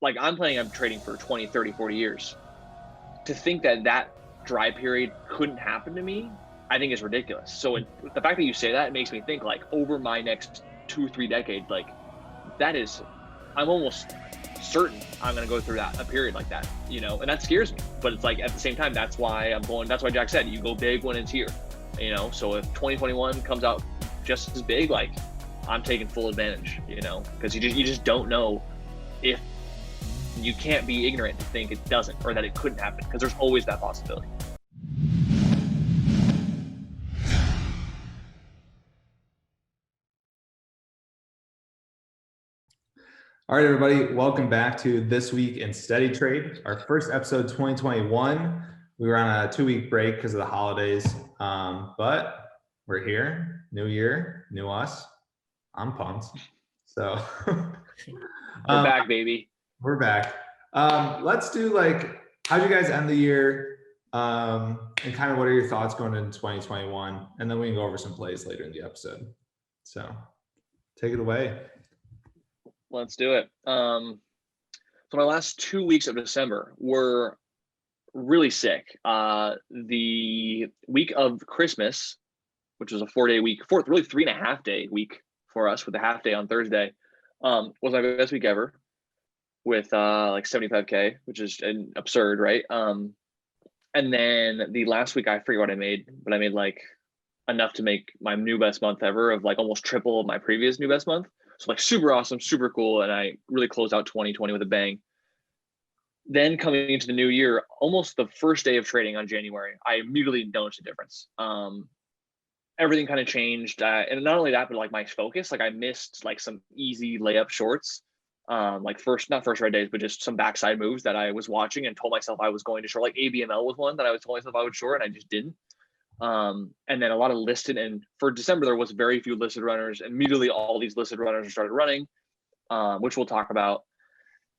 like I'm planning on trading for 20, 30, 40 years. To think that that dry period couldn't happen to me, I think is ridiculous. So the fact that you say that, it makes me think like over my next 2 or 3 decades, like that is, I'm almost certain I'm going to go through a period like that, you know, and that scares me. But it's like, at the same time, that's why Jack said, you go big when it's here, you know? So if 2021 comes out just as big, like I'm taking full advantage, you know, because you just don't know. If you can't be ignorant to think it doesn't, or that it couldn't happen, because there's always that possibility. All right, everybody, welcome back to This Week in Steady Trade, our first episode 2021. We were on a 2-week break because of the holidays, but we're here. New year, new us. I'm pumped. So We're back, baby. We're back. Let's do like, how'd you guys end the year? And kind of what are your thoughts going into 2021? And then we can go over some plays later in the episode. So take it away. Let's do it. So my last 2 weeks of December were really sick. The week of Christmas, which was a 4-day week, really 3.5 day week for us with a half day on Thursday, was my best week ever with like 75K, which is absurd, right? And then the last week, I forget what I made, but I made like enough to make my new best month ever of like almost triple of my previous new best month. So like super awesome, super cool. And I really closed out 2020 with a bang. Then coming into the new year, almost the first day of trading on January, I immediately noticed a difference. Everything kind of changed. And not only that, but like my focus, like I missed like some easy layup shorts. Like not first red days, but just some backside moves that I was watching and told myself I was going to short. Like ABML was one that I was told myself I would short and I just didn't. And then a lot of listed, and for December there was very few listed runners. Immediately all these listed runners started running, which we'll talk about.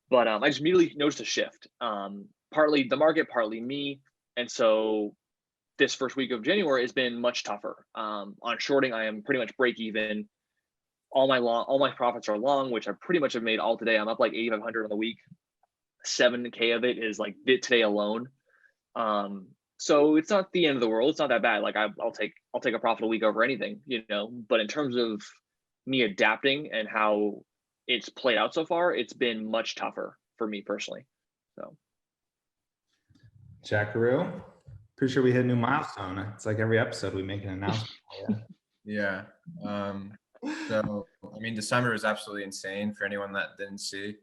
But I just immediately noticed a shift, partly the market, partly me. And so this first week of January has been much tougher. On shorting, I am pretty much break even. All my profits are long, which I pretty much have made all today. I'm up like 8,500 on the week. 7K of it is like today alone. So it's not the end of the world. It's not that bad. Like I'll take a profit a week over anything, you know. But in terms of me adapting and how it's played out so far, it's been much tougher for me personally. So, Jackaroo, pretty sure we hit a new milestone. It's like every episode we make an announcement. Yeah. So I mean, December was absolutely insane for anyone that didn't see.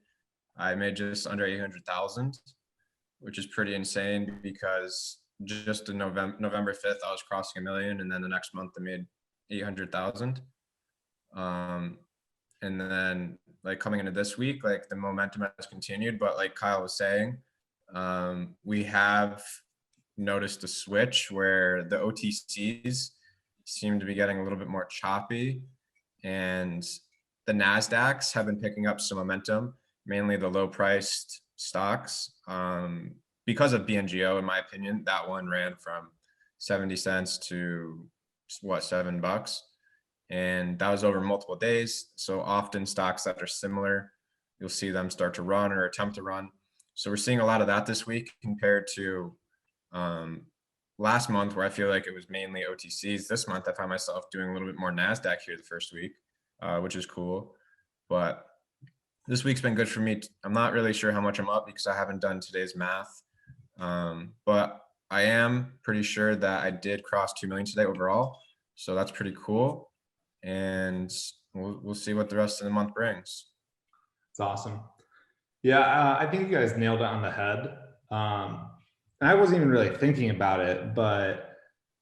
I made just under 800,000, which is pretty insane because just in November 5th, I was crossing 1 million, and then the next month I made 800,000. And then like coming into this week, like the momentum has continued, but like Kyle was saying, we have noticed a switch where the OTCs seem to be getting a little bit more choppy, and the NASDAQs have been picking up some momentum, mainly the low priced stocks. Because of BNGO, in my opinion, that one ran from 70 cents to $7, and that was over multiple days. So often stocks that are similar, you'll see them start to run or attempt to run. So we're seeing a lot of that this week compared to last month, where I feel like it was mainly OTCs. This month, I find myself doing a little bit more NASDAQ here the first week, which is cool. But this week's been good for me. I'm not really sure how much I'm up because I haven't done today's math. But I am pretty sure that I did cross 2 million today overall. So that's pretty cool. And we'll see what the rest of the month brings. It's awesome. Yeah, I think you guys nailed it on the head. And I wasn't even really thinking about it, but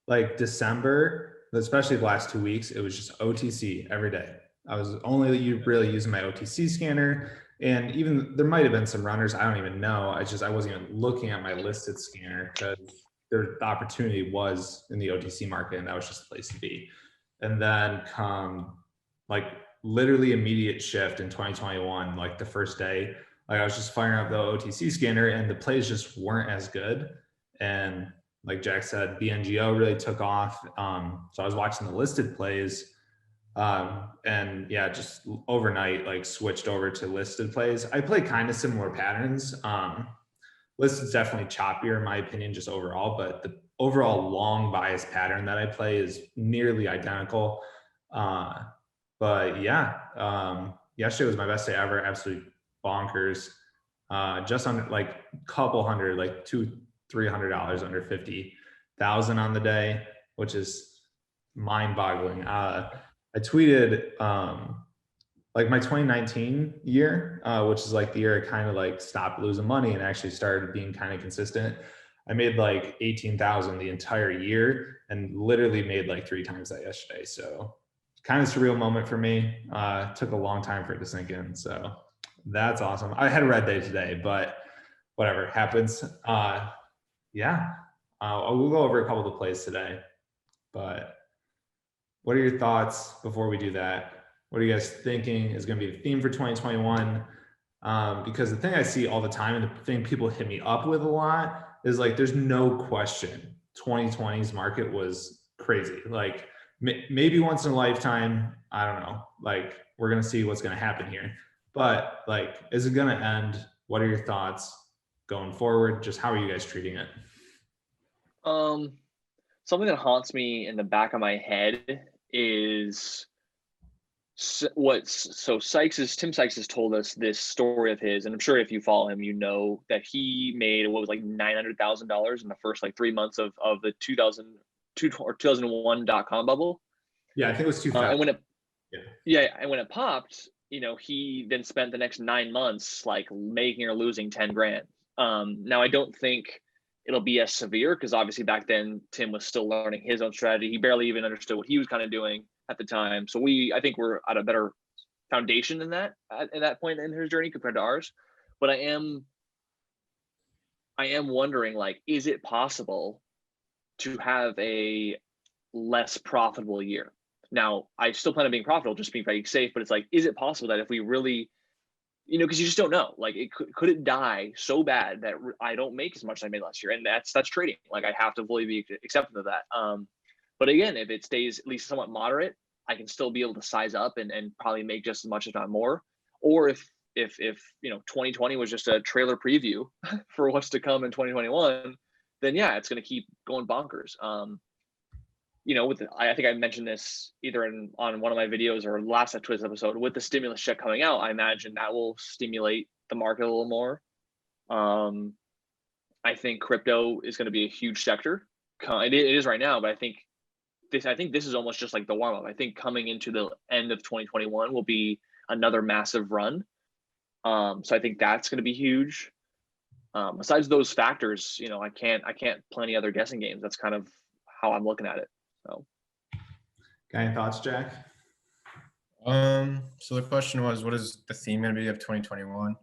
like December, especially the last 2 weeks, it was just OTC every day. I was only really using my OTC scanner, and even there might have been some runners. I don't even know. I wasn't even looking at my listed scanner because the opportunity was in the OTC market, and that was just the place to be. And then come like literally immediate shift in 2021, like the first day, like I was just firing up the OTC scanner and the plays just weren't as good. And like Jack said, BNGO really took off. So I was watching the listed plays And yeah, just overnight, like switched over to listed plays. I play kind of similar patterns. List is definitely choppier in my opinion, just overall, but the overall long bias pattern that I play is nearly identical. But yeah, yesterday was my best day ever. Absolutely bonkers. Just under like a couple hundred, like $200-300 under 50,000 on the day, which is mind-boggling. I tweeted like my 2019 year, which is like the year I kind of like stopped losing money and actually started being kind of consistent. I made like 18,000 the entire year and literally made like 3 times that yesterday. So kind of surreal moment for me. Took a long time for it to sink in. So that's awesome. I had a red day today, but whatever happens. Yeah, we'll go over a couple of the plays today, but what are your thoughts before we do that? What are you guys thinking is going to be the theme for 2021? Because the thing I see all the time and the thing people hit me up with a lot is like, there's no question 2020's market was crazy. Like maybe once in a lifetime, I don't know, like we're going to see what's going to happen here. But like, is it going to end? What are your thoughts going forward? Just how are you guys treating it? Something that haunts me in the back of my head is Tim Sykes has told us this story of his, and I'm sure if you follow him, you know that he made what was like $900,000 in the first like 3 months of the 2002 or 2001 .com bubble. Yeah, I think it was 2000. And when it popped, he then spent the next 9 months like making or losing 10 grand. Now I don't think it'll be as severe because obviously back then Tim was still learning his own strategy. He barely even understood what he was kind of doing at the time. So I think we're at a better foundation than that at that point in his journey compared to ours. But I am wondering, like, is it possible to have a less profitable year? Now, I still plan on being profitable, just being very safe, but it's like, is it possible that if we really, because you just don't know, like, could it die so bad that I don't make as much as I made last year? And that's trading. Like, I have to fully be accepting of that. But again, if it stays at least somewhat moderate, I can still be able to size up and probably make just as much, if not more. Or if 2020 was just a trailer preview for what's to come in 2021, then yeah, it's going to keep going bonkers. I think I mentioned this either on one of my videos or last Twitch episode. With the stimulus check coming out, I imagine that will stimulate the market a little more. I think crypto is going to be a huge sector. It is right now, but I think this is almost just like the warm up. I think coming into the end of 2021 will be another massive run. So I think that's going to be huge. Besides those factors, I can't play any other guessing games. That's kind of how I'm looking at it. So, got any thoughts, Jack? So the question was, what is the theme going to be of 2021?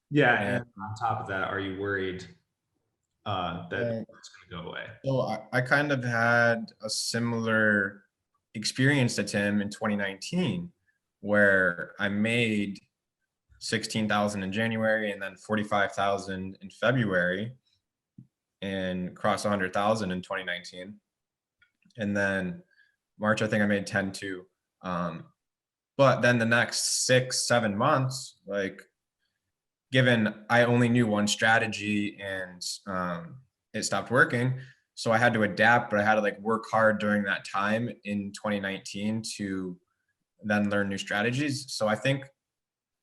Yeah, and on top of that, are you worried that it's going to go away? So I kind of had a similar experience to Tim in 2019, where I made 16,000 in January and then 45,000 in February, and crossed 100,000 in 2019. And then March, I think I made 10 too. But then the next 6-7 months, like, given I only knew one strategy and it stopped working, so I had to adapt, but I had to like work hard during that time in 2019 to then learn new strategies. So I think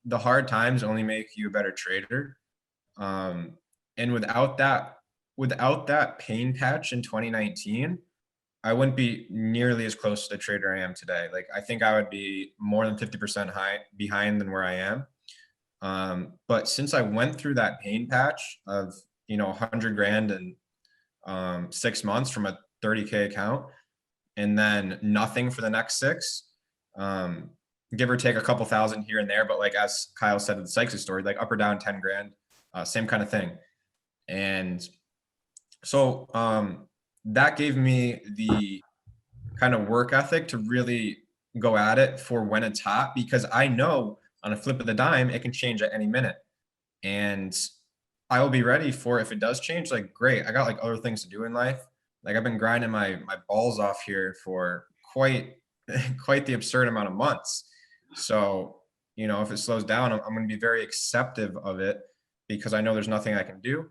the hard times only make you a better trader. And without that pain patch in 2019, I wouldn't be nearly as close to the trader I am today. Like, I think I would be more than 50% behind than where I am. But since I went through that pain patch of 100 grand in 6 months from a 30K account, and then nothing for the next 6, give or take a couple thousand here and there, but like as Kyle said in the Sykes story, like up or down 10 grand, same kind of thing. And so that gave me the kind of work ethic to really go at it for when it's hot, because I know on a flip of the dime, it can change at any minute. And I will be ready for if it does change. Like, great, I got like other things to do in life. Like, I've been grinding my balls off here for quite quite the absurd amount of months. So, you know, if it slows down, I'm going to be very acceptive of it because I know there's nothing I can do.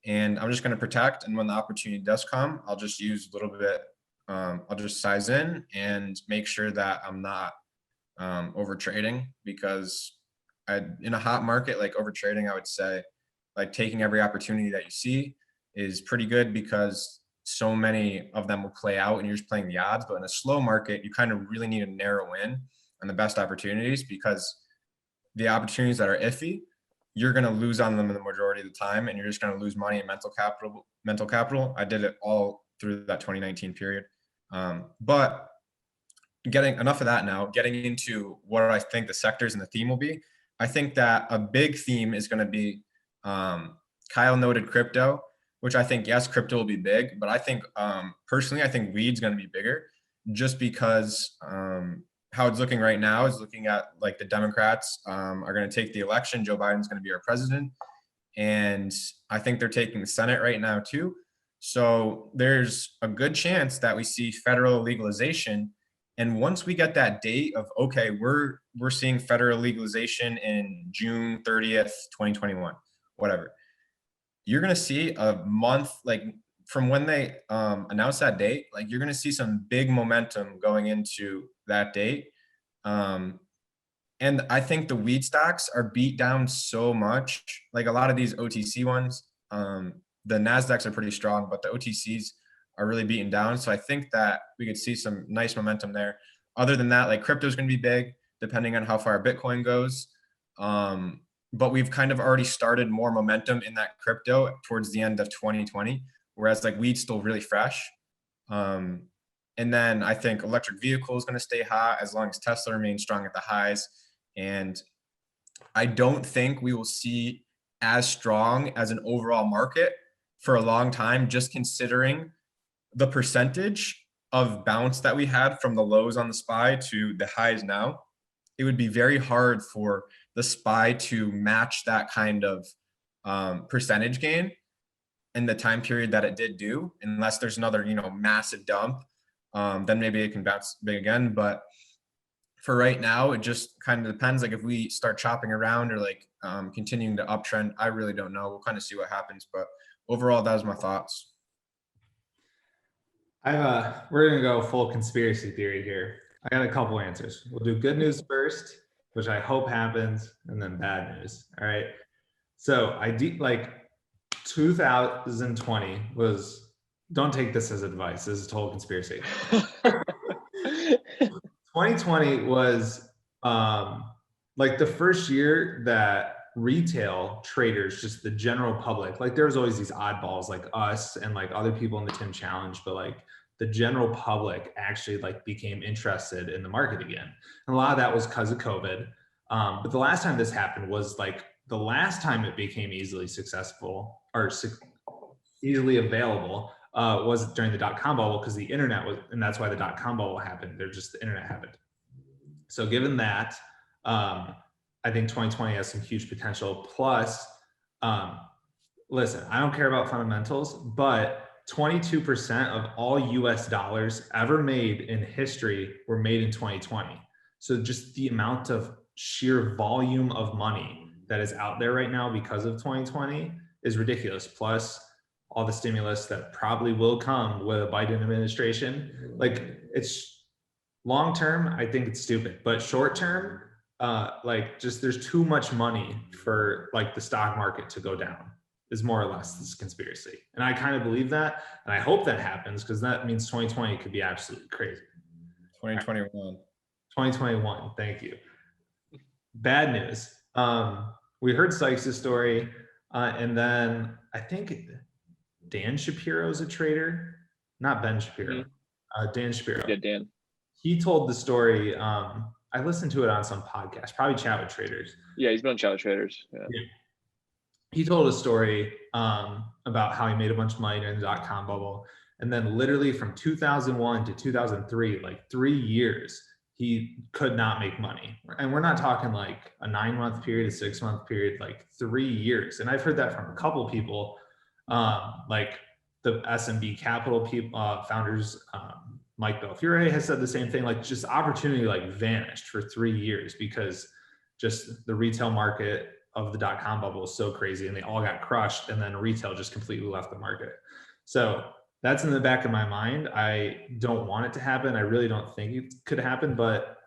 And I'm just going to protect. And when the opportunity does come, I'll just use a little bit. I'll just size in and make sure that I'm not over trading, because in a hot market, like over trading, I would say like taking every opportunity that you see is pretty good because so many of them will play out and you're just playing the odds. But in a slow market, you kind of really need to narrow in on the best opportunities, because the opportunities that are iffy, you're going to lose on them in the majority of the time, and you're just going to lose money and mental capital. I did it all through that 2019 period. But getting enough of that now, getting into what I think the sectors and the theme will be. I think that a big theme is going to be, Kyle noted crypto, which I think, yes, crypto will be big, but I think personally, I think weed's going to be bigger, just because how it's looking right now is looking at like the Democrats are going to take the election. Joe Biden's going to be our president. And I think they're taking the Senate right now too. So there's a good chance that we see federal legalization. And once we get that date of, okay, we're seeing federal legalization in June 30th, 2021, whatever, you're going to see a month, like from when they announce that date, like you're going to see some big momentum going into that date. And I think the weed stocks are beat down so much, like a lot of these OTC ones, the NASDAQs are pretty strong, but the OTCs are really beaten down. So I think that we could see some nice momentum there. Other than that, like crypto is going to be big, depending on how far Bitcoin goes. But we've kind of already started more momentum in that crypto towards the end of 2020, whereas like weed's still really fresh. And then I think electric vehicle is going to stay hot as long as Tesla remains strong at the highs. And I don't think we will see as strong as an overall market for a long time, just considering the percentage of bounce that we had from the lows on the SPY to the highs now. It would be very hard for the SPY to match that kind of percentage gain in the time period that it did do, unless there's another, massive dump. Then maybe it can bounce big again. But for right now, it just kind of depends. Like if we start chopping around or like continuing to uptrend, I really don't know. We'll kind of see what happens. But overall, that was my thoughts. We're gonna go full conspiracy theory here. I got a couple answers. We'll do good news first, which I hope happens, and then bad news. All right. So like 2020 was, don't take this as advice. This is total conspiracy. 2020 was like the first year that retail traders, just the general public, like there was always these oddballs like us and like other people in the Tim Challenge, but like the general public actually like became interested in the market again. And a lot of that was because of COVID. But the last time this happened was like the last time it became easily successful or easily available was during the dot-com bubble, because the internet was, and that's why the dot-com bubble happened. The internet happened. So given that, I think 2020 has some huge potential. Plus, listen, I don't care about fundamentals, but 22% of all US dollars ever made in history were made in 2020. So just the amount of sheer volume of money that is out there right now because of 2020 is ridiculous. Plus all the stimulus that probably will come with a Biden administration. Like it's long term, I think it's stupid, but short term, like just there's too much money for like the stock market to go down is more or less this conspiracy. And I kind of believe that. And I hope that happens, because that means 2020 could be absolutely crazy. 2021. 2021, thank you. Bad news. We heard Sykes' story, and then I think Dan Shapiro's a trader, not Ben Shapiro, Dan Shapiro. Yeah, Dan. He told the story. I listened to it on some podcast, probably Chat with Traders. Yeah, he's been on Chat with Traders. Yeah. He told a story about how he made a bunch of money during the dot-com bubble. And then literally from 2001 to 2003, like 3 years, he could not make money. And we're not talking like a 9-month period, a 6-month period, like 3 years. And I've heard that from a couple people, like the SMB Capital people, founders, Mike Belfiore has said the same thing. Like just opportunity like vanished for 3 years because just the retail market of the .com bubble is so crazy and they all got crushed, and then retail just completely left the market. So that's in the back of my mind. I don't want it to happen. I really don't think it could happen, but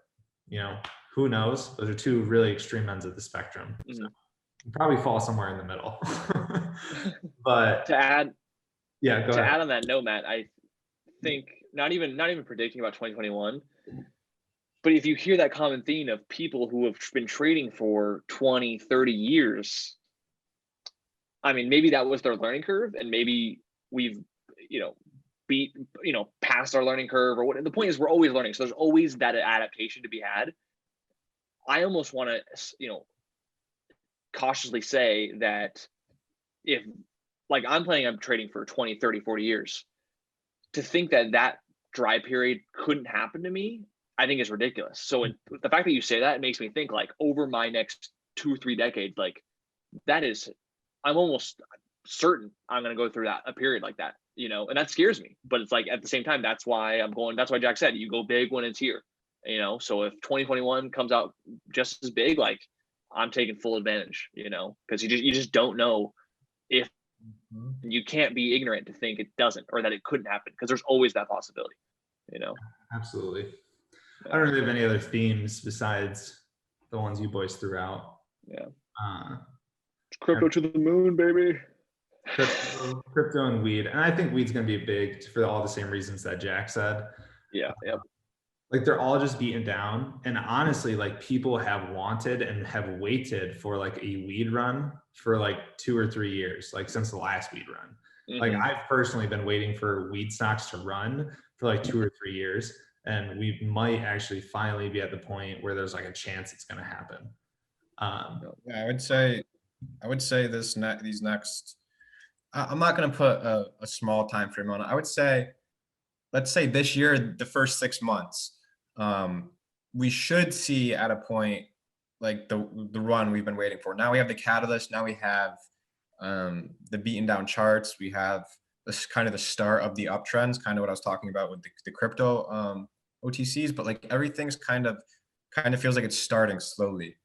who knows? Those are two really extreme ends of the spectrum. So probably fall somewhere in the middle. But to add go ahead. add on that note, Matt, I think not even predicting about 2021, but if you hear that common theme of people who have been trading for 20, 30 years, I mean, maybe that was their learning curve, and maybe we've, past our learning curve, or what. The point is we're always learning. So there's always that adaptation to be had. I almost want to, cautiously say that if, like, I'm planning on trading for 20, 30, 40 years, to think that dry period couldn't happen to me, I think is ridiculous. So the fact that you say that, it makes me think, like, over my next 2 or 3 decades, like, I'm almost certain I'm going to go through a period like that, and that scares me. But it's like, at the same time, that's why Jack said, you go big when it's here, so if 2021 comes out just as big, like, I'm taking full advantage, because you just don't know. If you can't be ignorant to think it doesn't, or that it couldn't happen, because there's always that possibility, Absolutely. I don't really have any other themes besides the ones you boys threw out. Yeah. Crypto to the moon, baby. Crypto and weed. And I think weed's going to be big for all the same reasons that Jack said. Yeah. Yep. Like, they're all just beaten down. And honestly, like, people have wanted and have waited for like a weed run for like 2 or 3 years, like since the last weed run. Like, I've personally been waiting for weed stocks to run for like 2 or 3 years. And we might actually finally be at the point where there's like a chance it's going to happen. Yeah, I would say these next, I'm not going to put a small time frame on it. I would say, let's say this year, the first 6 months, we should see at a point like the run we've been waiting for. Now we have the catalyst. Now we have the beaten down charts. We have this kind of the start of the uptrends, kind of what I was talking about with the crypto OTCs, but like everything's kind of feels like it's starting slowly.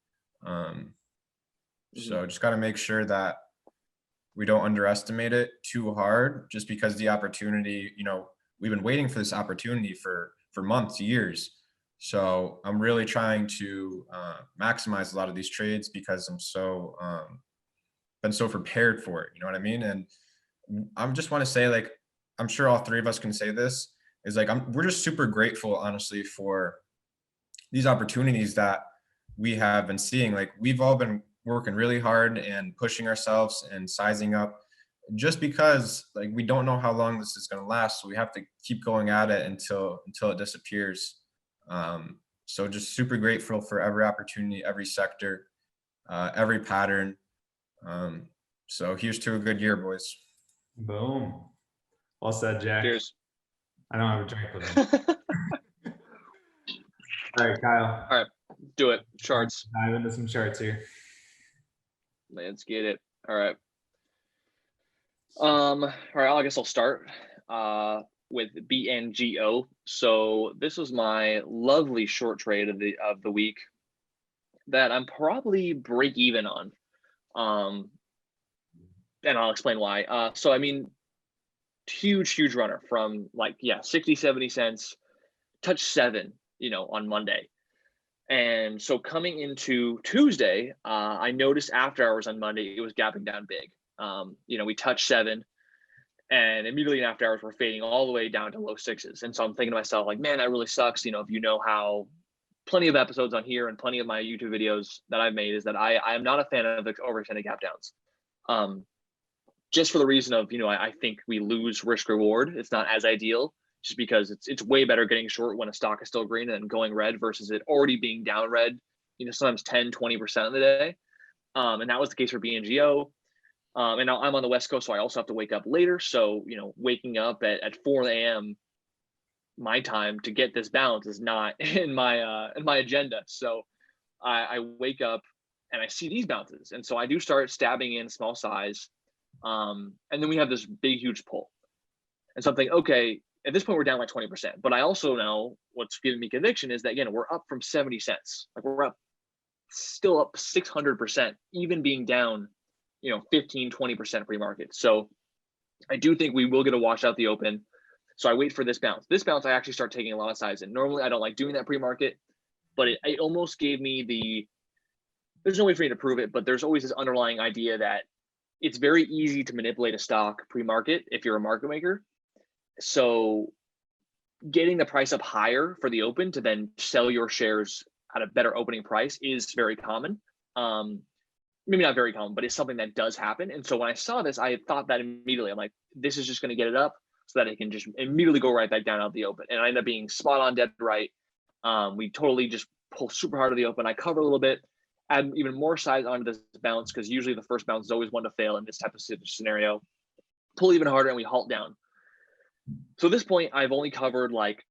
So just got to make sure that we don't underestimate it too hard, just because the opportunity, we've been waiting for this opportunity for months, years. So I'm really trying to maximize a lot of these trades because I'm so been so prepared for it. You know what I mean? And I just want to say, like, I'm sure all three of us can say this, is like, we're just super grateful, honestly, for these opportunities that we have been seeing. Like, we've all been working really hard and pushing ourselves and sizing up, just because, like, we don't know how long this is going to last. So we have to keep going at it until it disappears. So just super grateful for every opportunity, every sector, every pattern. So here's to a good year, boys. Boom. Well said, Jack. Cheers. I don't have a drink with him. All right, Kyle. All right, do it. Charts. Dive into some charts here. Let's get it. All right. All right, I guess I'll start with BNGO. So this was my lovely short trade of the week that I'm probably break even on. And I'll explain why. So I mean, huge runner from, like, 60, 70 cents, touch 7, on Monday. And so coming into Tuesday, I noticed after hours on Monday, it was gapping down big. We touched 7, and immediately after hours, we're fading all the way down to low 6s. And so I'm thinking to myself, like, man, that really sucks. If how plenty of episodes on here and plenty of my YouTube videos that I've made is that I am not a fan of the overextended gap downs. Just for the reason of, I think we lose risk reward. It's not as ideal, just because it's way better getting short when a stock is still green and going red versus it already being down red, sometimes 10, 20% of the day. And that was the case for BNGO. And now I'm on the West Coast, so I also have to wake up later. So, waking up at 4 a.m. my time to get this bounce is not in my agenda. So I wake up and I see these bounces. And so I do start stabbing in small size. And then we have this big, huge pull. And so I'm thinking, okay, at this point we're down like 20%, but I also know what's giving me conviction is that, again, we're up from 70 cents. Like we're up, still up 600%, even being down, 15, 20% pre-market. So I do think we will get a wash out the open. So I wait for this bounce. This bounce, I actually start taking a lot of size in. Normally I don't like doing that pre-market, but it almost gave me there's no way for me to prove it, but there's always this underlying idea that it's very easy to manipulate a stock pre-market if you're a market maker. So getting the price up higher for the open to then sell your shares at a better opening price is very common. Maybe not very common, but it's something that does happen. And so when I saw this, I thought that immediately. I'm like, this is just going to get it up so that it can just immediately go right back down out the open. And I ended up being spot on, dead right. We totally just pull super hard to the open. I cover a little bit, add even more size onto this bounce, because usually the first bounce is always one to fail in this type of scenario. Pull even harder and we halt down. So at this point, I've only covered like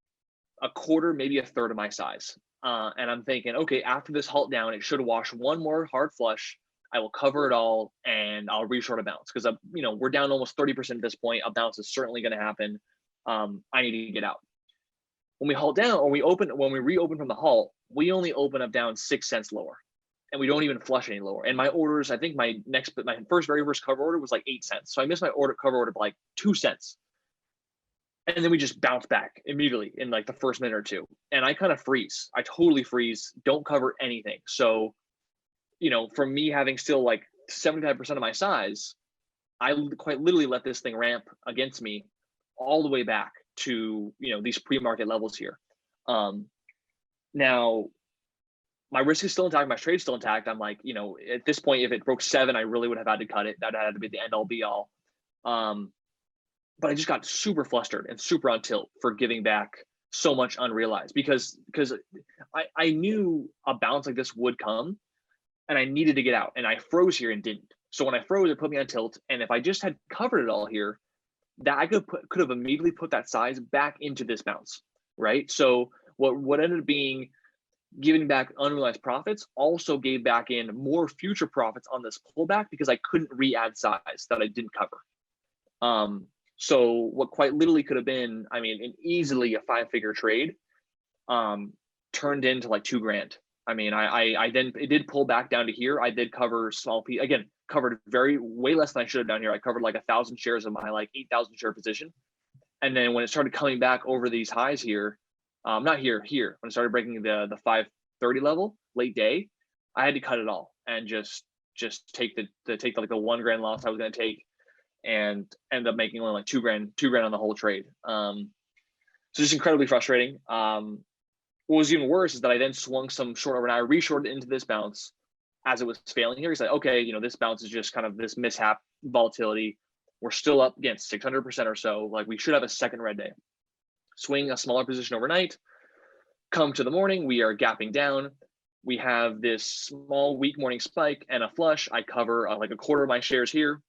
a quarter, maybe a third of my size. And I'm thinking, okay, after this halt down, it should wash one more hard flush. I will cover it all and I'll reshort a bounce, because we're down almost 30% at this point. A bounce is certainly going to happen. I need to get out. When we halt down, or when we reopen from the halt, we only open up down 6 cents lower, and we don't even flush any lower. And my orders, I think my very first cover order was like 8 cents. So I missed my cover order by like 2 cents. And then we just bounce back immediately in like the first minute or two. And I kind of freeze. I totally freeze, don't cover anything. So, from me having still like 75% of my size, I quite literally let this thing ramp against me all the way back to, these pre-market levels here. Now, my risk is still intact. My trade's still intact. I'm like, at this point, if it broke 7, I really would have had to cut it. That had to be the end all be all. But I just got super flustered and super on tilt for giving back so much unrealized, because I knew a bounce like this would come and I needed to get out, and I froze here and didn't. So when I froze, it put me on tilt. And if I just had covered it all here, that I could have immediately put that size back into this bounce, right? So what ended up being giving back unrealized profits also gave back in more future profits on this pullback, because I couldn't re-add size that I didn't cover. So what quite literally could have been, easily a 5-figure trade, turned into like $2,000. I then, it did pull back down to here. I did cover small piece, again, covered way less than I should have down here. I covered like 1,000 shares of my like 8,000 share position. And then when it started coming back over these highs here, not here, when it started breaking the 530 level late day, I had to cut it all and just take the $1,000 loss I was going to take, and end up making only like $2,000 on the whole trade. So just incredibly frustrating. What was even worse is that I then swung some short overnight. I reshorted into this bounce as it was failing here. He's like, okay, this bounce is just kind of this mishap volatility. We're still up again 600% or so. Like, we should have a second red day. Swing a smaller position overnight. Come to the morning, we are gapping down. We have this small weak morning spike and a flush. I cover like a quarter of my shares here,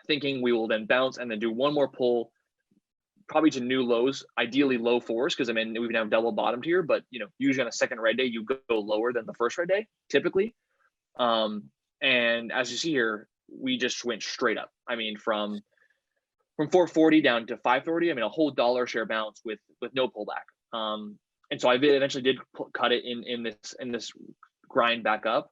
thinking we will then bounce and then do one more pull, probably to new lows, ideally low 4s, because we've now double bottomed here, but usually on a second red day, you go lower than the first red day, typically. And as you see here, we just went straight up. From 440 down to 530, a whole dollar share bounce with no pullback. And so I eventually did cut it in this grind back up.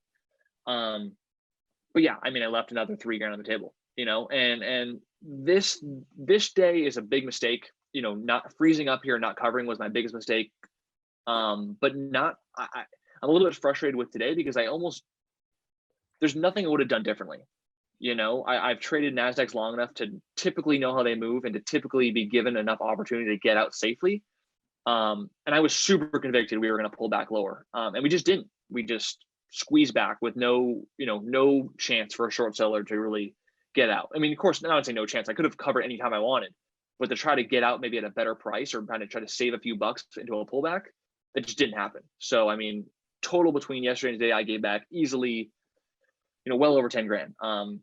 But yeah, I left another $3,000 on the table, and this day is a big mistake. Not freezing up here, not covering was my biggest mistake. But I'm a little bit frustrated with today, because there's nothing I would have done differently. I've traded NASDAQs long enough to typically know how they move and to typically be given enough opportunity to get out safely. And I was super convicted we were going to pull back lower. And we just didn't. We just squeezed back with no chance for a short seller to really get out. Of course, I would say no chance. I could have covered anytime I wanted, but to try to get out maybe at a better price or kind of try to save a few bucks into a pullback, that just didn't happen. So, total between yesterday and today, I gave back easily, well over $10,000.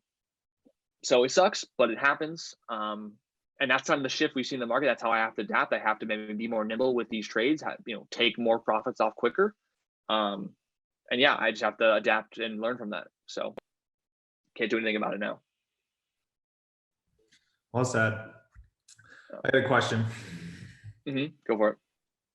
So it sucks, but it happens. And that's kind of the shift we've seen in the market. That's how I have to adapt. I have to maybe be more nimble with these trades, take more profits off quicker. And yeah, I just have to adapt and learn from that. So can't do anything about it now. Well said. I had a question. Go for it.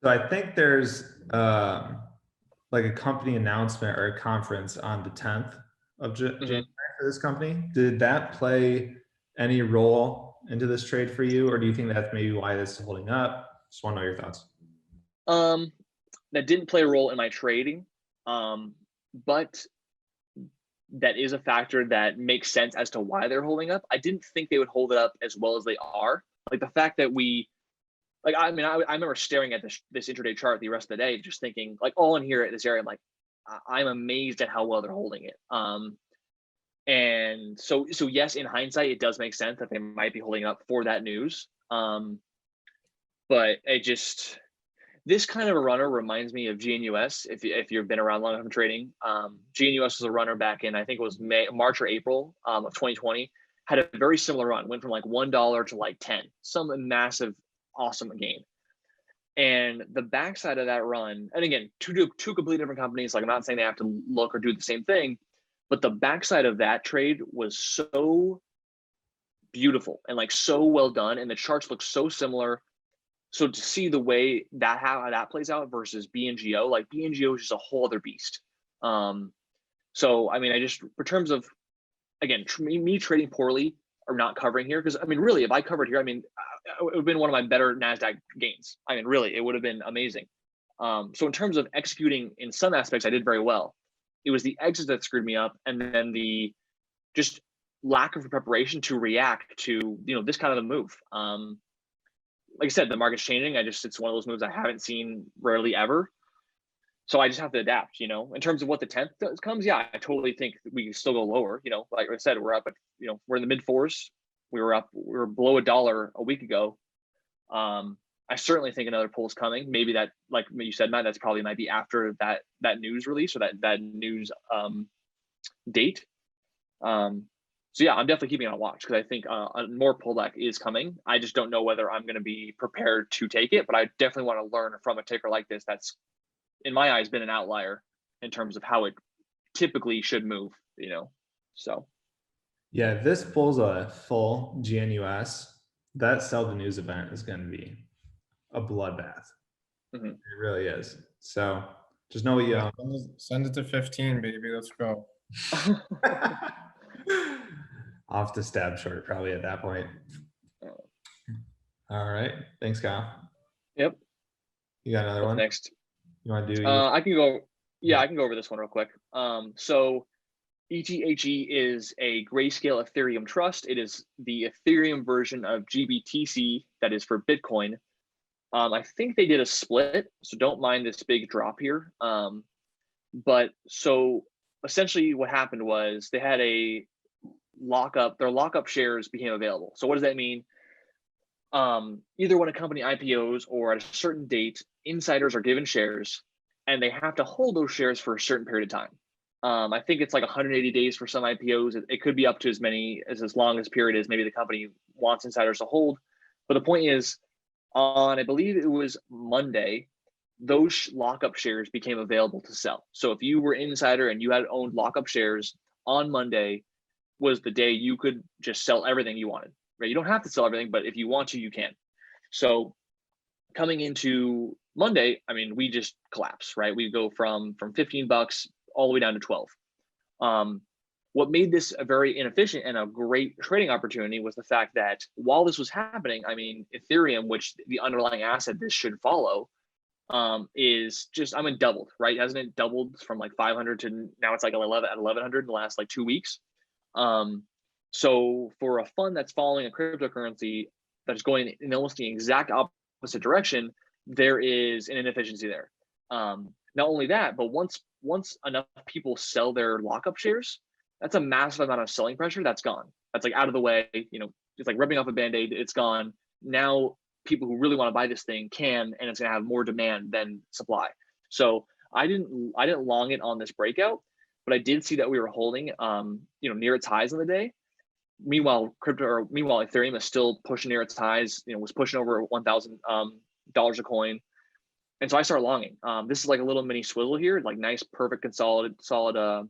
So I think there's like a company announcement or a conference on the 10th of January for this company. Did that play any role into this trade for you, or do you think that's maybe why this is holding up? Just want to know your thoughts. That didn't play a role in my trading, but that is a factor that makes sense as to why they're holding up. I didn't think they would hold it up as well as they are. Like the fact that I remember staring at this intraday chart the rest of the day, just thinking like all in here at this area, I'm like, I'm amazed at how well they're holding it. And so yes, in hindsight, it does make sense that they might be holding up for that news. But this kind of a runner reminds me of GNUS. If you've been around long enough in trading, GNUS was a runner back in, I think it was March or April of 2020, had a very similar run, went from like $1 to like 10, some massive, awesome gain. And the backside of that run, and again, two completely different companies, like I'm not saying they have to look or do the same thing, but the backside of that trade was so beautiful and like so well done, and the charts look so similar. So to see the way that how that plays out versus BNGO, like BNGO is just a whole other beast. So I mean, in terms of, again, me trading poorly or not covering here, because I mean, really, if I covered here, I mean, it would have been one of my better NASDAQ gains. I mean, really, it would have been amazing. So in terms of executing in some aspects, I did very well. It was the exits that screwed me up, and then the just lack of preparation to react to this kind of a move. Like I said, the market's changing. It's one of those moves I haven't seen rarely ever. So I just have to adapt, in terms of what the 10th comes. Yeah, I totally think we can still go lower. Like I said, we're up at, we're in the mid fours. We were below $1 a week ago. I certainly think another pull is coming. Maybe that, like you said, Matt, that's probably might be after that news release or that news date. So yeah, I'm definitely keeping it on watch because I think more pullback is coming. I just don't know whether I'm going to be prepared to take it, but I definitely want to learn from a ticker like this that's, in my eyes, been an outlier in terms of how it typically should move, so. Yeah, if this pulls a full GNUS, that sell the news event is going to be a bloodbath. It really is. So just know what you own. Send it to 15, baby. Let's go. I'll have to stab short probably at that point. All right. Thanks, Kyle. Yep. You got another one? Next. You want to do? I can go. Yeah, I can go over this one real quick. So ETHG is a Grayscale Ethereum trust. It is the Ethereum version of GBTC that is for Bitcoin. I think they did a split, so don't mind this big drop here. But so essentially what happened was they had a lockup, their lockup shares became available. So what does that mean? Either when a company IPOs or at a certain date, insiders are given shares and they have to hold those shares for a certain period of time. I think it's like 180 days for some IPOs. It could be up to as long as period as maybe the company wants insiders to hold. But the point is, I believe it was Monday, those lockup shares became available to sell. So if you were insider and you had owned lockup shares, on Monday was the day you could just sell everything you wanted, right? You don't have to sell everything, but if you want to, you can. So coming into Monday, I mean, we just collapse, right? We go from $15 all the way down to 12. What made this a very inefficient and a great trading opportunity was the fact that while this was happening, I mean, Ethereum, which the underlying asset this should follow, is just, doubled, right? Hasn't it doubled from like 500 to now it's like 1100 in the last like 2 weeks? So for a fund that's following a cryptocurrency that's going in almost the exact opposite direction, there is an inefficiency there. Not only that, but once enough people sell their lockup shares, that's a massive amount of selling pressure that's gone. That's like out of the way, it's like ripping off a Band-Aid, it's gone. Now people who really want to buy this thing can, and it's going to have more demand than supply. So I didn't long it on this breakout, but I did see that we were holding, near its highs in the day. Meanwhile, Ethereum is still pushing near its highs, was pushing over $1,000 a coin. And so I started longing. This is like a little mini swizzle here, like nice, perfect, solid,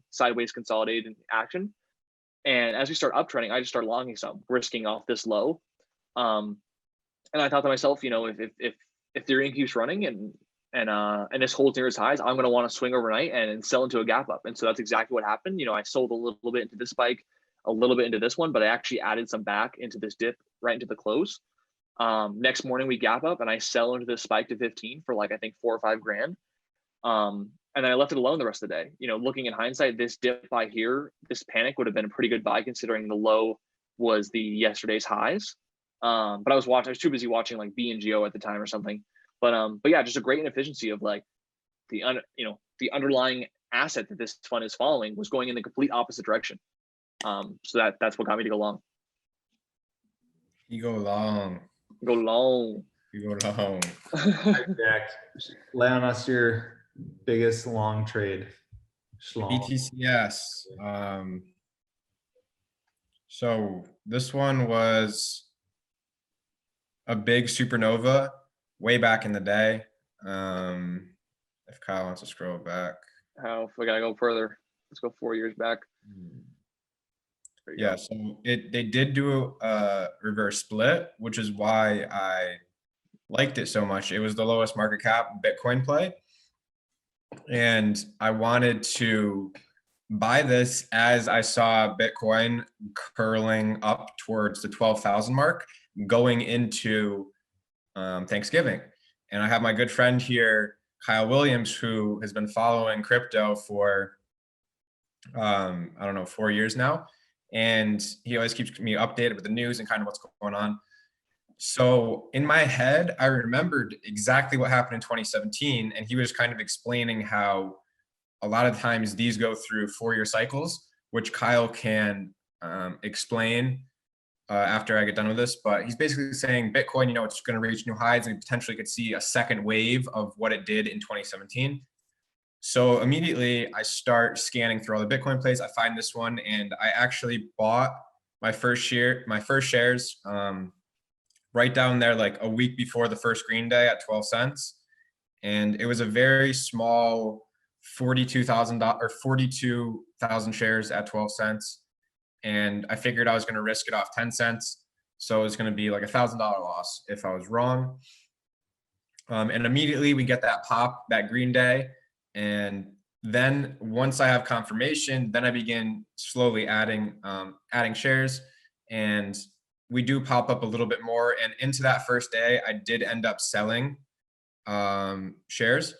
sideways consolidated action. And as we start uptrending, I just started longing some, risking off this low. And I thought to myself, if Ethereum keeps running and this holds near its highs, I'm going to want to swing overnight and sell into a gap up. And so that's exactly what happened. You know, I sold a little bit into this spike, a little bit into this one, but I actually added some back into this dip right into the close. Next morning we gap up and I sell into this spike to 15 for like, I think 4 or 5 grand. And then I left it alone the rest of the day. You know, looking in hindsight, this dip by here, this panic would have been a pretty good buy considering the low was the yesterday's highs. But I was too busy watching like BNGO at the time or something. But yeah, just a great inefficiency of like the underlying asset that this fund is following was going in the complete opposite direction. So that's what got me to go long. You go long. Go long. You go long. Jack, lay on us your biggest long trade. Schlong. BTCS. So this one was a big supernova way back in the day. If Kyle wants to scroll back. How if we gotta go further? Let's go 4 years back. Yeah, so they did do a reverse split, which is why I liked it so much. It was the lowest market cap Bitcoin play. And I wanted to buy this as I saw Bitcoin curling up towards the 12,000 mark going into Thanksgiving. And I have my good friend here, Kyle Williams, who has been following crypto for, I don't know, 4 years now. And he always keeps me updated with the news and kind of what's going on. So in my head, I remembered exactly what happened in 2017. And he was kind of explaining how a lot of times these go through 4-year cycles, which Kyle can explain after I get done with this. But he's basically saying Bitcoin, you know, it's going to reach new highs and potentially could see a second wave of what it did in 2017. So immediately I start scanning through all the Bitcoin plays. I find this one and I actually bought my first shares right down there, like a week before the first green day at 12 cents. And it was a very small $42,000 or 42,000 shares at 12 cents. And I figured I was going to risk it off 10 cents. So it was going to be like $1,000 loss if I was wrong. And immediately we get that pop, that green day. And then once I have confirmation, then I begin slowly adding shares, and we do pop up a little bit more. And into that first day, I did end up selling shares.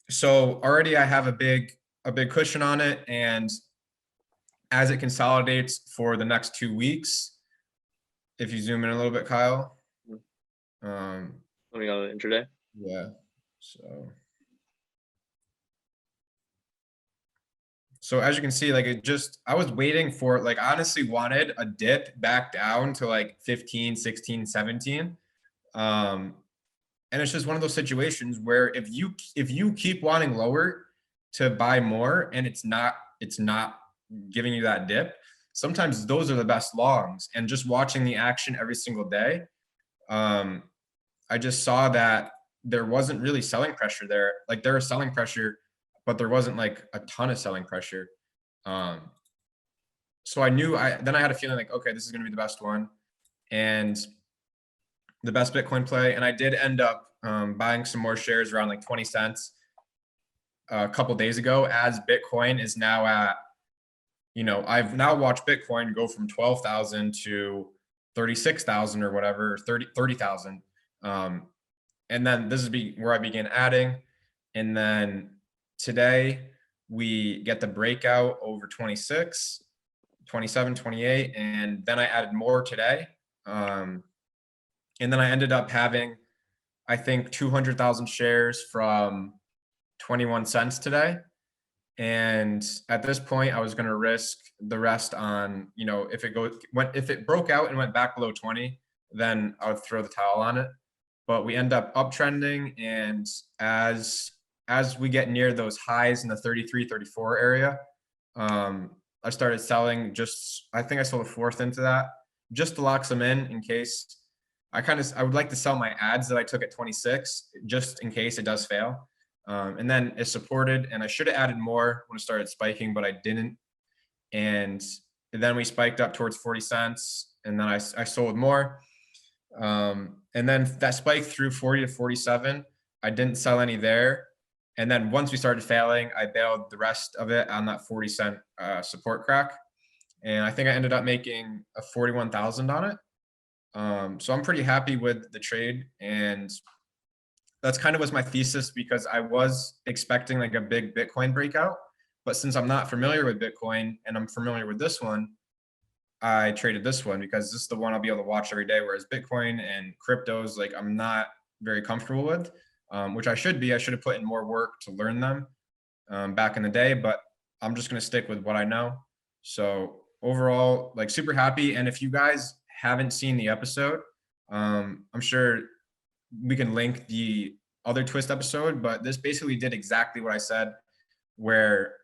So already I have a big cushion on it. And as it consolidates for the next 2 weeks, if you zoom in a little bit, Kyle. Let me go to intraday. Yeah. So as you can see, like I was waiting for, like, honestly wanted a dip back down to like 15, 16, 17. And it's just one of those situations where if you keep wanting lower to buy more and it's not giving you that dip, sometimes those are the best longs. And just watching the action every single day, I just saw that there wasn't really selling pressure there. Like there was selling pressure, but there wasn't like a ton of selling pressure. So I knew then I had a feeling like, okay, this is going to be the best one and the best Bitcoin play. And I did end up buying some more shares around like 20 cents a couple days ago, as Bitcoin is now at, you know, I've now watched Bitcoin go from 12,000 to 36,000 or whatever, 30,000. And then this is where I began adding. And then today we get the breakout over 26, 27, 28. And then I added more today. And then I ended up having, I think, 200,000 shares from 21 cents today. And at this point I was going to risk the rest on, you know, if it broke out and went back below 20, then I would throw the towel on it. But we end up uptrending, and as we get near those highs in the 33, 34 area, I started selling. I think I sold a fourth into that just to lock some in case. I would like to sell my ads that I took at 26 just in case it does fail. And then it supported, and I should have added more when it started spiking, but I didn't. And then we spiked up towards 40 cents, and then I sold more. And then that spike through 40 to 47, I didn't sell any there. And then once we started failing, I bailed the rest of it on that 40 cent support crack. And I think I ended up making a 41,000 on it. So I'm pretty happy with the trade. And that's kind of was my thesis, because I was expecting like a big Bitcoin breakout. But since I'm not familiar with Bitcoin and I'm familiar with this one, I traded this one because this is the one I'll be able to watch every day. Whereas Bitcoin and cryptos, like I'm not very comfortable with, which I should be. I should have put in more work to learn them back in the day, but I'm just going to stick with what I know. So overall, like super happy. And if you guys haven't seen the episode, I'm sure we can link the other twist episode, but this basically did exactly what I said, where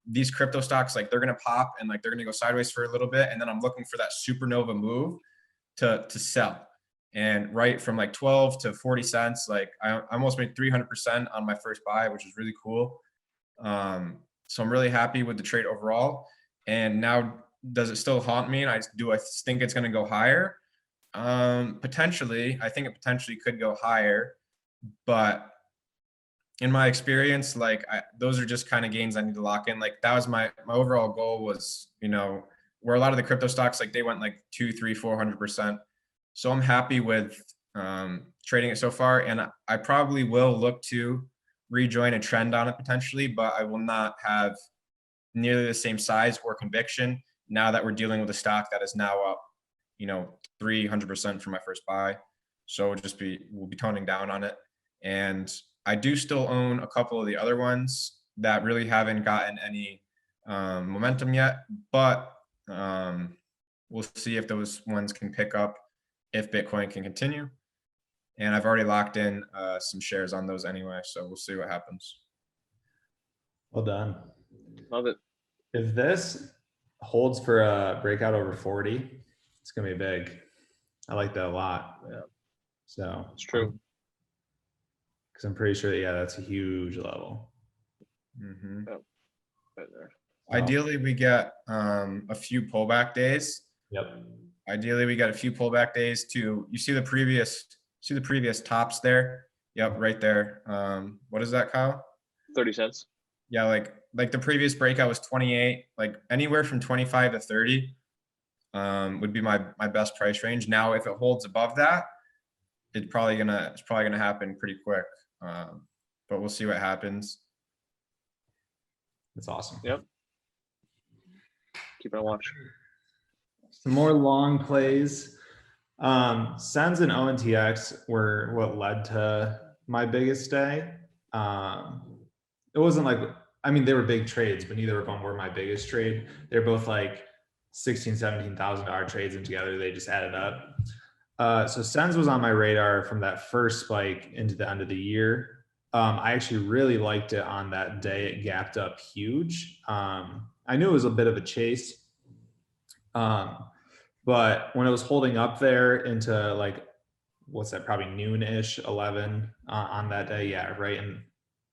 these crypto stocks, like they're going to pop and like they're going to go sideways for a little bit. And then I'm looking for that supernova move to sell. And right from like 12 to 40 cents, like I almost made 300% on my first buy, which is really cool. So I'm really happy with the trade overall. And now, does it still haunt me? And I think it's going to go higher? Potentially. I think it potentially could go higher, but in my experience, like those are just kind of gains I need to lock in. Like that was my overall goal was, where a lot of the crypto stocks, like they went like 200, 300, 400%. So I'm happy with trading it so far. And I probably will look to rejoin a trend on it potentially, but I will not have nearly the same size or conviction now that we're dealing with a stock that is now up, 300% from my first buy. So we'll be toning down on it. And I do still own a couple of the other ones that really haven't gotten any momentum yet, but we'll see if those ones can pick up if Bitcoin can continue. And I've already locked in some shares on those anyway, so we'll see what happens. Well done. Love it. If this holds for a breakout over 40, it's going to be big. I like that a lot. Yeah. So it's true. Because I'm pretty sure, yeah, that's a huge level. Mm-hmm. Yep. Right there. Ideally, we get a few pullback days. Yep. Ideally, we got a few pullback days to, you see the previous tops there? Yep, right there. What is that, Kyle? 30 cents. Yeah, like the previous breakout was 28, like anywhere from 25 to 30 would be my best price range. Now, if it holds above that, it's probably gonna happen pretty quick. But we'll see what happens. That's awesome. Yep. Keep it on watch. Some more long plays. SENS and ONTX were what led to my biggest day. It wasn't like, they were big trades, but neither of them were my biggest trade. They're both like $16,000, $17,000 trades, and together they just added up. So SENS was on my radar from that first spike into the end of the year. I actually really liked it on that day. It gapped up huge. I knew it was a bit of a chase. But when it was holding up there into like, what's that, probably noon-ish, 11 on that day. Yeah, right. And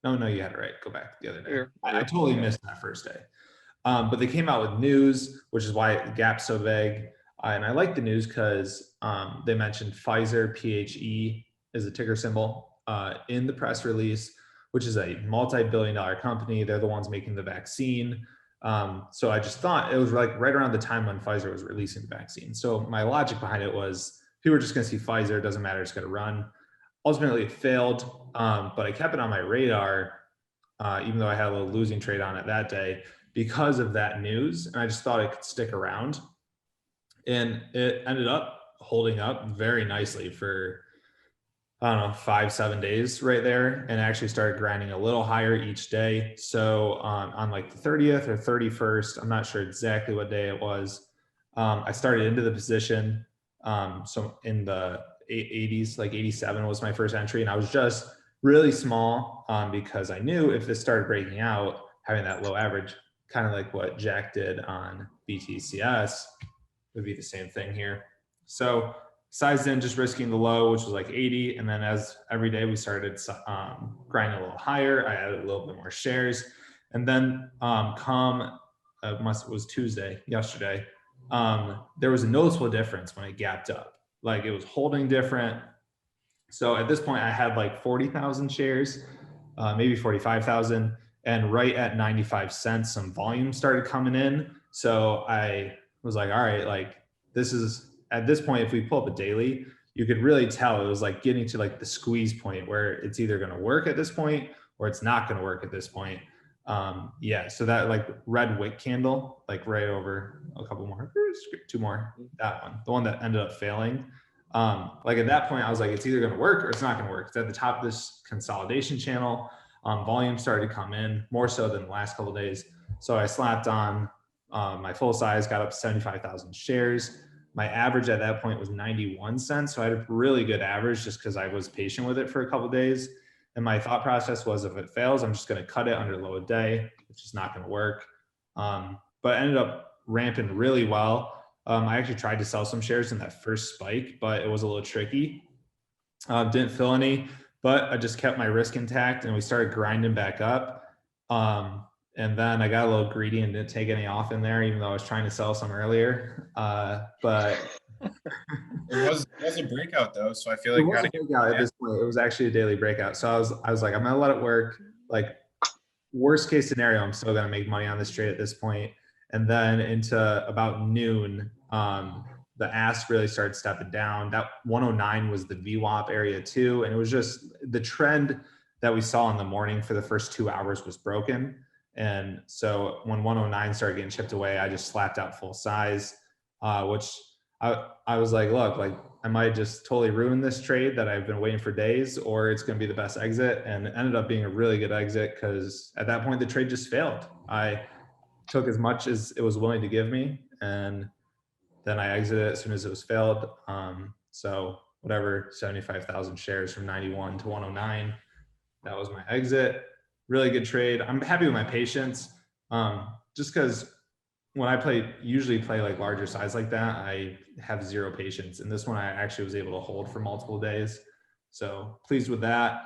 no, you had it right. Go back the other day. I totally missed that first day. But they came out with news, which is why it gapped so big. And I like the news because they mentioned Pfizer, PHE is a ticker symbol in the press release, which is a multi-billion-dollar company. They're the ones making the vaccine. So I just thought it was like right around the time when Pfizer was releasing the vaccine. So my logic behind it was people are just going to see Pfizer, it doesn't matter, it's going to run. Ultimately it failed, but I kept it on my radar, even though I had a little losing trade on it that day because of that news. And I just thought it could stick around. And it ended up holding up very nicely for, 5-7 days right there, and actually started grinding a little higher each day. So on like the 30th or 31st, I'm not sure exactly what day it was, I started into the position. So in the 80s, like 87 was my first entry, and I was just really small because I knew if this started breaking out, having that low average, kind of like what Jack did on BTCS, would be the same thing here. So sized in, just risking the low, which was like 80. And then as every day we started grinding a little higher, I added a little bit more shares. And then it was Tuesday, yesterday, there was a noticeable difference when it gapped up, like it was holding different. So at this point I had like 40,000 shares, maybe 45,000, and right at 95 cents, some volume started coming in. So I was like, all right, like this is, at this point, if we pull up a daily, you could really tell it was like getting to like the squeeze point where it's either going to work at this point or it's not going to work at this point. Yeah, so that like red wick candle, like right over a couple more, 2 more, that one, the one that ended up failing. Like at that point, I was like, it's either going to work or it's not going to work. It's at the top of this consolidation channel. Volume started to come in more so than the last couple of days. So I slapped on my full size, got up to 75,000 shares. My average at that point was 91 cents. So I had a really good average just because I was patient with it for a couple of days. And my thought process was, if it fails, I'm just going to cut it under low a day. It's just not going to work. But ended up ramping really well. I actually tried to sell some shares in that first spike, but it was a little tricky. Didn't fill any, but I just kept my risk intact and we started grinding back up. And then I got a little greedy and didn't take any off in there, even though I was trying to sell some earlier. But It was a breakout though, so I feel it like was a breakout at this point. It was actually a daily breakout. So I was like, I'm gonna let it work. Like worst case scenario, I'm still gonna make money on this trade at this point. And then into about noon, the ask really started stepping down. That 109 was the VWAP area too. And it was just the trend that we saw in the morning for the first 2 hours was broken. And so when 109 started getting chipped away, I just slapped out full size, which I was like, look, like I might just totally ruin this trade that I've been waiting for days, or it's going to be the best exit. And it ended up being a really good exit because at that point, the trade just failed. I took as much as it was willing to give me, and then I exited as soon as it was failed. So whatever, 75,000 shares from 91 to 109, that was my exit. Really good trade. I'm happy with my patience, just because when I usually play like larger size like that, I have zero patience. And this one I actually was able to hold for multiple days. So pleased with that.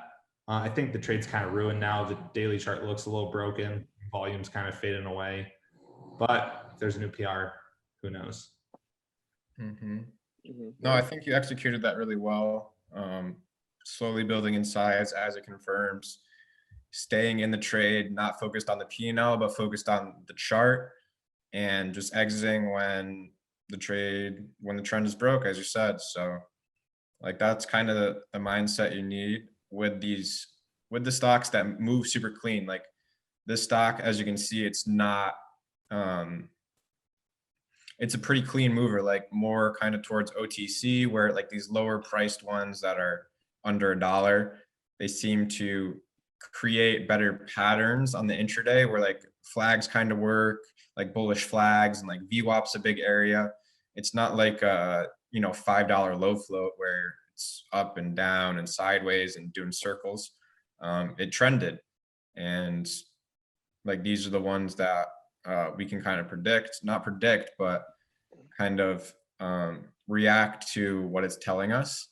I think the trade's kind of ruined now. The daily chart looks a little broken. Volume's kind of fading away. But if there's a new PR, who knows? No, I think you executed that really well. Slowly building in size as it confirms. Staying in the trade, not focused on the P&L, but focused on the chart, and just exiting when the trend is broke, as you said. So like that's kind of the mindset you need with the stocks that move super clean. Like this stock, as you can see, it's not, it's a pretty clean mover, like more kind of towards OTC, where like these lower priced ones that are under $1, they seem to create better patterns on the intraday where like flags kind of work, like bullish flags, and like VWAP's a big area. It's not like a, $5 low float where it's up and down and sideways and doing circles. It trended, and like these are the ones that we can kind of not predict, but kind of react to what it's telling us.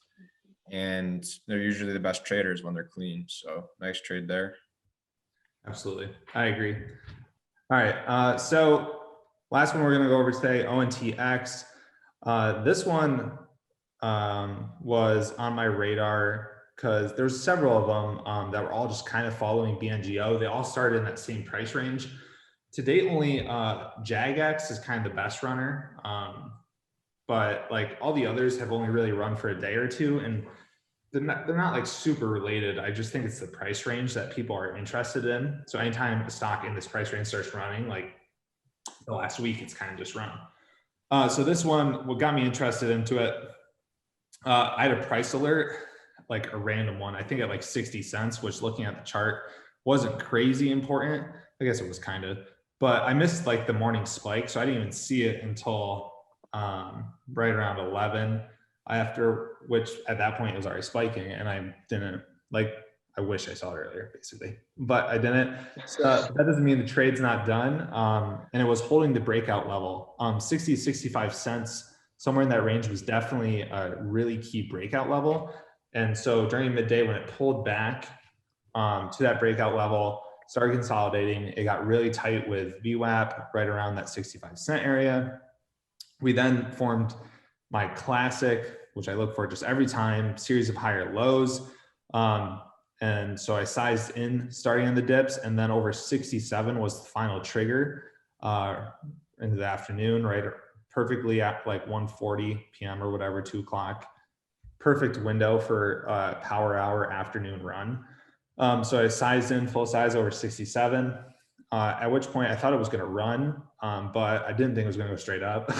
And they're usually the best traders when they're clean. So nice trade there. Absolutely. I agree. All right. So last one we're going to go over today, ONTX. This one was on my radar because there's several of them that were all just kind of following BNGO. They all started in that same price range. To date, only JAGX is kind of the best runner. But like all the others have only really run for a day or two, and they're not like super related. I just think it's the price range that people are interested in. So anytime a stock in this price range starts running, like the last week, it's kind of just run. So this one, what got me interested into it, I had a price alert, like a random one, I think at like 60 cents, which looking at the chart wasn't crazy important. I guess it was kind of, but I missed like the morning spike. So I didn't even see it until right around 11, after which at that point it was already spiking, and I didn't I wish I saw it earlier basically, but I didn't. So that doesn't mean the trade's not done. And it was holding the breakout level, 60, 65 cents, somewhere in that range was definitely a really key breakout level. And so during midday when it pulled back to that breakout level, started consolidating, it got really tight with VWAP right around that 65 cent area. We then formed my classic which I look for just every time, series of higher lows. And so I sized in starting in the dips, and then over 67 was the final trigger into the afternoon, right? Perfectly at like 1:40 p.m. or whatever, 2 o'clock. Perfect window for a power hour afternoon run. So I sized in full size over 67, at which point I thought it was going to run, but I didn't think it was going to go straight up.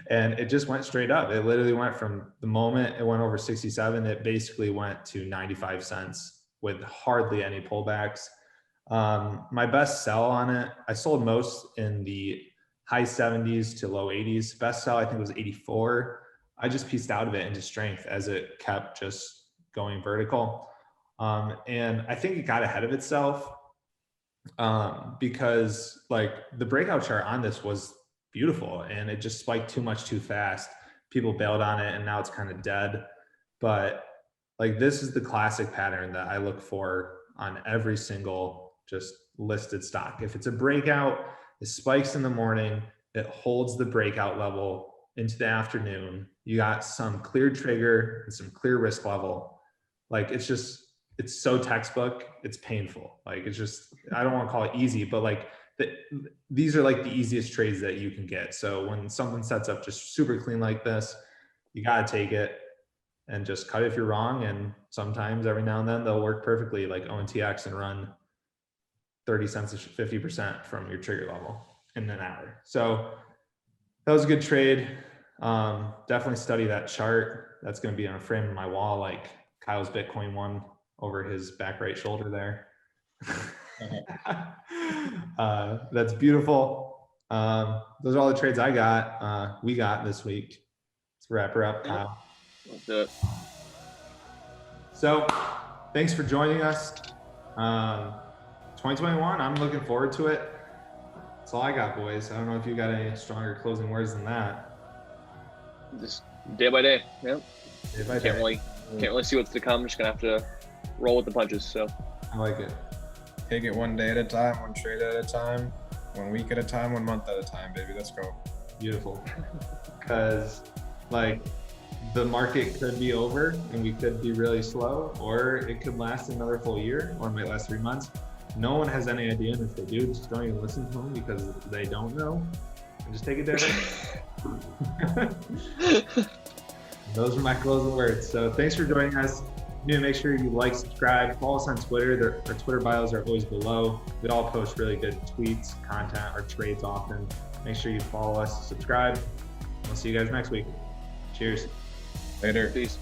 And it just went straight up. It literally went from the moment it went over 67, it basically went to 95 cents with hardly any pullbacks. My best sell on it, I sold most in the high 70s to low 80s. Best sell, I think, was 84. I just pieced out of it into strength as it kept just going vertical. And I think it got ahead of itself because like the breakout chart on this was beautiful and it just spiked too much too fast. People bailed on it and now it's kind of dead. But like this is the classic pattern that I look for on every single just listed stock. If it's a breakout, it spikes in the morning, it holds the breakout level into the afternoon. You got some clear trigger and some clear risk level. Like it's so textbook, it's painful. Like it's just, I don't want to call it easy, but like these are like the easiest trades that you can get. So when something sets up just super clean like this, you got to take it and just cut it if you're wrong. And sometimes every now and then they'll work perfectly like ONTX and run 30 cents to 50% from your trigger level in an hour. So that was a good trade. Definitely study that chart. That's going to be on a frame in my wall, like Kyle's Bitcoin one over his back right shoulder there. That's beautiful. Those are all the trades I got. We got this week. Let's wrap her up, Kyle. Let's do it. So thanks for joining us. 2021, I'm looking forward to it. That's all I got, boys. I don't know if you got any stronger closing words than that. Just day by day. Yep. Day by Can't day. really see what's to come. Just gonna have to roll with the punches. So I like it. Take it one day at a time, one trade at a time, 1 week at a time, 1 month at a time, baby. Let's go. Beautiful. Because like the market could be over and we could be really slow, or it could last another full year, or it might last 3 months. No one has any idea, and if they do, just don't even listen to them because they don't know. And just take it there. Those are my closing words. So thanks for joining us. You need to make sure you like, subscribe, follow us on Twitter. Our Twitter bios are always below. We all post really good tweets, content, or trades often. Make sure you follow us, subscribe. We'll see you guys next week. Cheers. Later. peace.